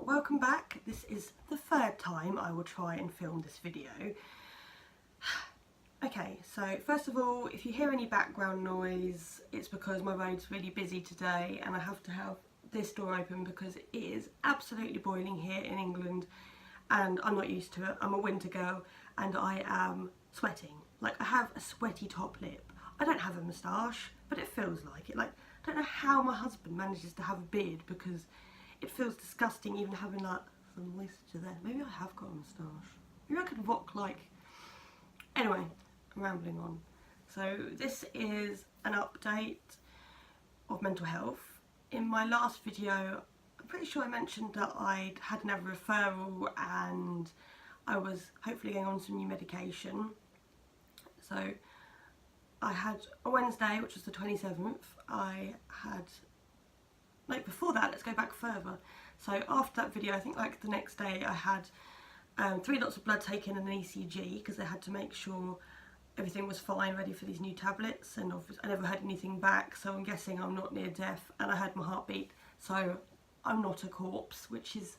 welcome back. This is the third time I will try and film this video. Okay, so first of all, if you hear any background noise, it's because my road's really busy today and I have to have this door open because it is absolutely boiling here in England and I'm not used to it. I'm a winter girl and I am sweating. Like, I have a sweaty top lip. I don't have a moustache, but it feels like it. Like, I don't know how my husband manages to have a beard because it feels disgusting even having like some moisture there. Maybe I have got a moustache. Maybe I could rock like... Anyway, I'm rambling on. So this is an update of mental health. In my last video, I'm pretty sure I mentioned that I'd had another referral and I was hopefully going on some new medication. So I had a Wednesday, which was the 27th, I had... Like before that, let's go back further. So after that video, I think like the next day I had 3 lots of blood taken and an ECG because they had to make sure everything was fine, ready for these new tablets, and obviously I never heard anything back, so I'm guessing I'm not near death, and I heard my heartbeat, so I'm not a corpse, which is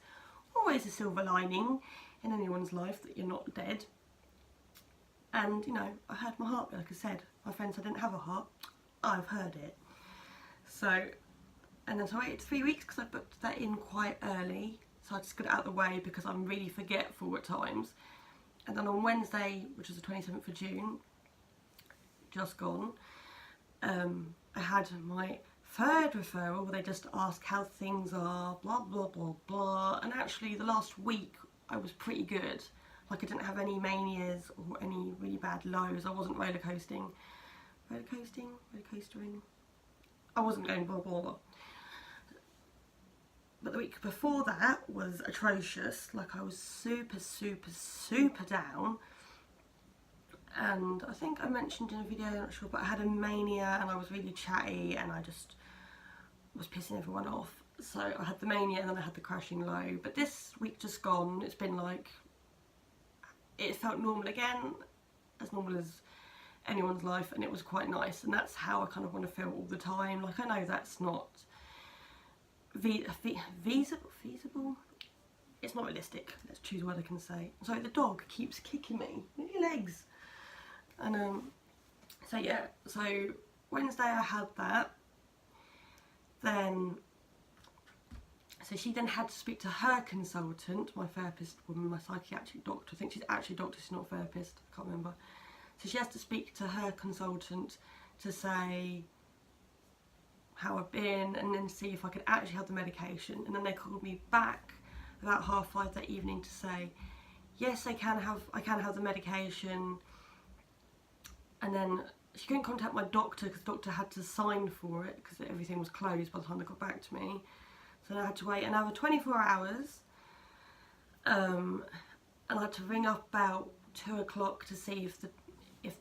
always a silver lining in anyone's life, that you're not dead. And you know, I heard my heartbeat, like I said. My friend said I didn't have a heart. I've heard it. So, and then so I waited 3 weeks because I booked that in quite early, so I just got it out of the way because I'm really forgetful at times. And then on Wednesday, which was the 27th of June, just gone, I had my third referral where they just ask how things are, blah blah blah blah, and actually the last week I was pretty good. Like, I didn't have any manias or any really bad lows. I wasn't roller coastering. I wasn't going blah blah blah. But the week before that was atrocious. Like, I was super down. And I think I mentioned in a video, I'm not sure, but I had a mania and I was really chatty and I just was pissing everyone off. So I had the mania and then I had the crashing low. But this week just gone, it's been like, it felt normal again, as normal as anyone's life, and it was quite nice. And that's how I kind of want to feel all the time. Like, I know that's not feasible. It's not realistic. Let's choose what I can say. So the dog keeps kicking me. Move your legs. And so yeah, so Wednesday I had that. Then, so she then had to speak to her consultant, my therapist woman, my psychiatric doctor. I think she's actually a doctor, she's not a therapist, I can't remember. So she has to speak to her consultant to say how I've been and then see if I could actually have the medication. And then they called me back about 5:30 that evening to say, yes, I can have the medication. And then she couldn't contact my doctor because the doctor had to sign for it because everything was closed by the time they got back to me. So then I had to wait another 24 hours. And I had to ring up about 2 o'clock to see if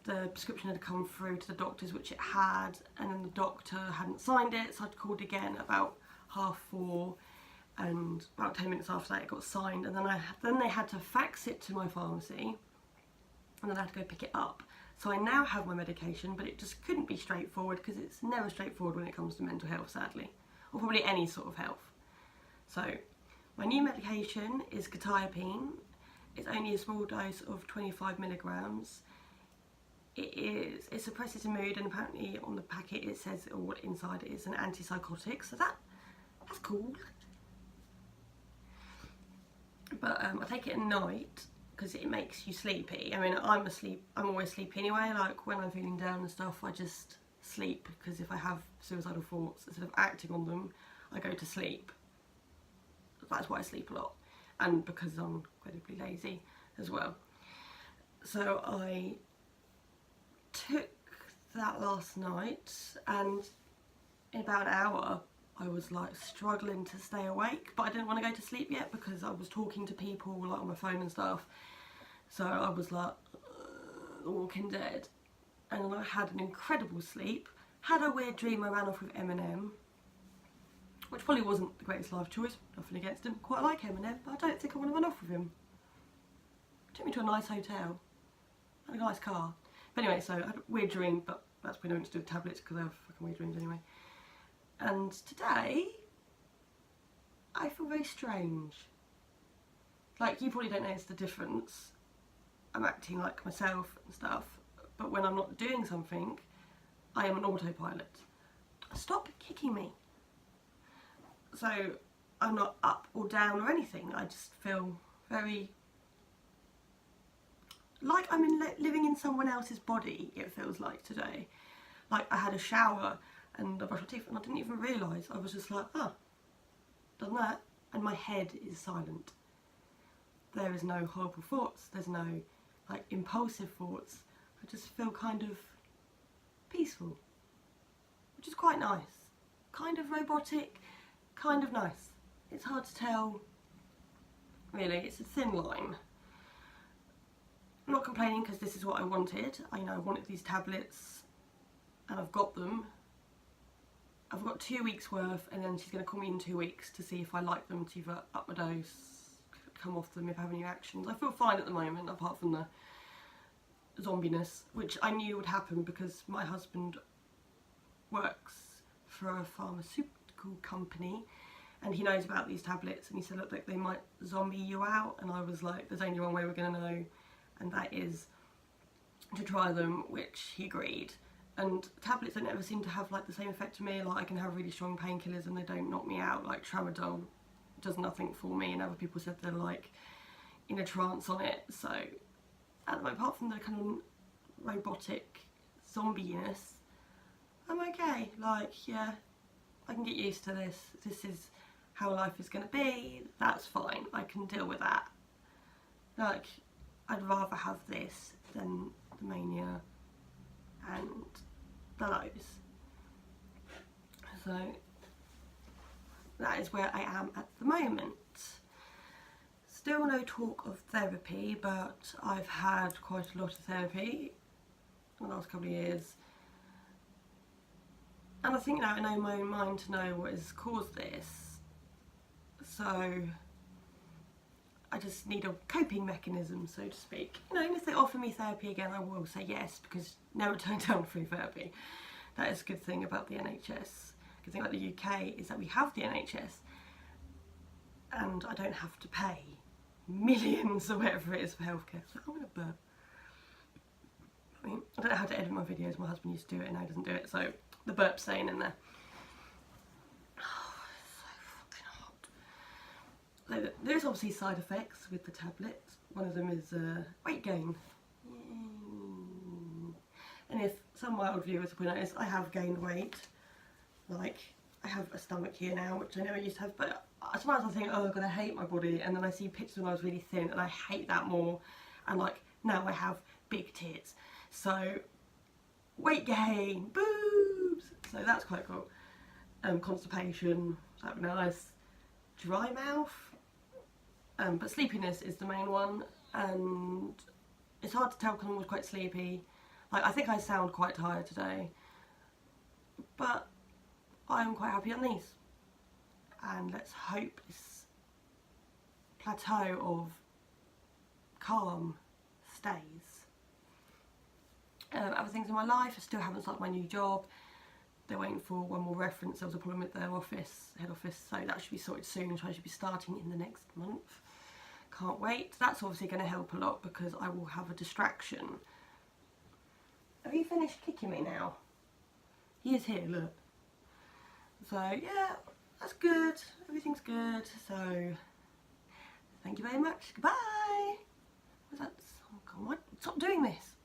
the prescription had come through to the doctors, which it had, and then the doctor hadn't signed it, so I'd called again about 4:30, and about 10 minutes after that it got signed, and then they had to fax it to my pharmacy, and then I had to go pick it up. So I now have my medication, but it just couldn't be straightforward because it's never straightforward when it comes to mental health, sadly, or probably any sort of health. So my new medication is quetiapine. It's only a small dose of 25 milligrams. It suppresses the mood, and apparently on the packet it says, or inside it is, an antipsychotic, so that's cool. But I take it at night because it makes you sleepy. I mean, I'm always sleepy anyway. Like, when I'm feeling down and stuff, I just sleep, because if I have suicidal thoughts, instead of acting on them, I go to sleep. That's why I sleep a lot, and because I'm incredibly lazy as well. So I took that last night, and in about an hour I was like struggling to stay awake, but I didn't want to go to sleep yet because I was talking to people like on my phone and stuff, so I was like The Walking Dead. And then I had an incredible sleep, had a weird dream I ran off with Eminem, which probably wasn't the greatest life choice, nothing against him, quite like Eminem, but I don't think I want to run off with him. Took me to a nice hotel, had a nice car. But anyway, so I had a weird dream, but that's probably nothing to do with tablets because I have fucking weird dreams anyway. And today, I feel very strange. Like, you probably don't notice the difference. I'm acting like myself and stuff, but when I'm not doing something, I am an autopilot. Stop kicking me. So I'm not up or down or anything. I just feel very like I'm living in someone else's body, it feels like today. Like, I had a shower and I brushed my teeth and I didn't even realise. I was just like, oh, done that, and my head is silent. There is no horrible thoughts, there's no like impulsive thoughts. I just feel kind of peaceful, which is quite nice. Kind of robotic, kind of nice. It's hard to tell, really, it's a thin line. I'm not complaining because this is what I wanted. I wanted these tablets and I've got them. I've got 2 weeks worth, and then she's going to call me in 2 weeks to see if I like them, to either up my dose, come off them, if I have any reactions. I feel fine at the moment, apart from the zombiness, which I knew would happen because my husband works for a pharmaceutical company and he knows about these tablets, and he said, look, they might zombie you out, and I was like, there's only one way we're going to know, and that is to try them, which he agreed. And tablets don't ever seem to have like the same effect to me. Like, I can have really strong painkillers and they don't knock me out. Like tramadol does nothing for me, and other people said they're like in a trance on it. So apart from the kind of robotic zombiness, I'm okay. Like, yeah, I can get used to this. This is how life is going to be. That's fine. I can deal with that. Like, I'd rather have this than the mania and the lows. So that is where I am at the moment. Still no talk of therapy, but I've had quite a lot of therapy in the last couple of years. And I think now I know my own mind to know what has caused this. So I just need a coping mechanism, so to speak. And if they offer me therapy again, I will say yes, because never turn down free therapy. That is a good thing about the NHS. Good thing about the UK is that we have the NHS, and I don't have to pay millions or whatever it is for healthcare. So I'm gonna burp. I don't know how to edit my videos. My husband used to do it and now he doesn't do it, so the burp's staying in there. Oh, it's so fucking hot. So there's obviously side effects with the tablets. One of them is weight gain. And if some mild viewers will notice, I have gained weight. Like, I have a stomach here now, which I never used to have, but sometimes I think, oh god, I hate my body, and then I see pictures when I was really thin and I hate that more, and like, now I have big tits. So, weight gain, boobs! So that's quite cool. Constipation, that'd be nice. Dry mouth. But sleepiness is the main one, and it's hard to tell because I was quite sleepy. Like, I think I sound quite tired today, but I'm quite happy on these. And let's hope this plateau of calm stays. Other things in my life, I still haven't started my new job. They're waiting for one more reference. There was a problem with their office, head office, so that should be sorted soon, so I should be starting in the next month. Can't wait. That's obviously going to help a lot because I will have a distraction. Have you finished kicking me now? He is here, look. So yeah, that's good. Everything's good. So thank you very much. Goodbye. What's that? Oh God, what? Stop doing this.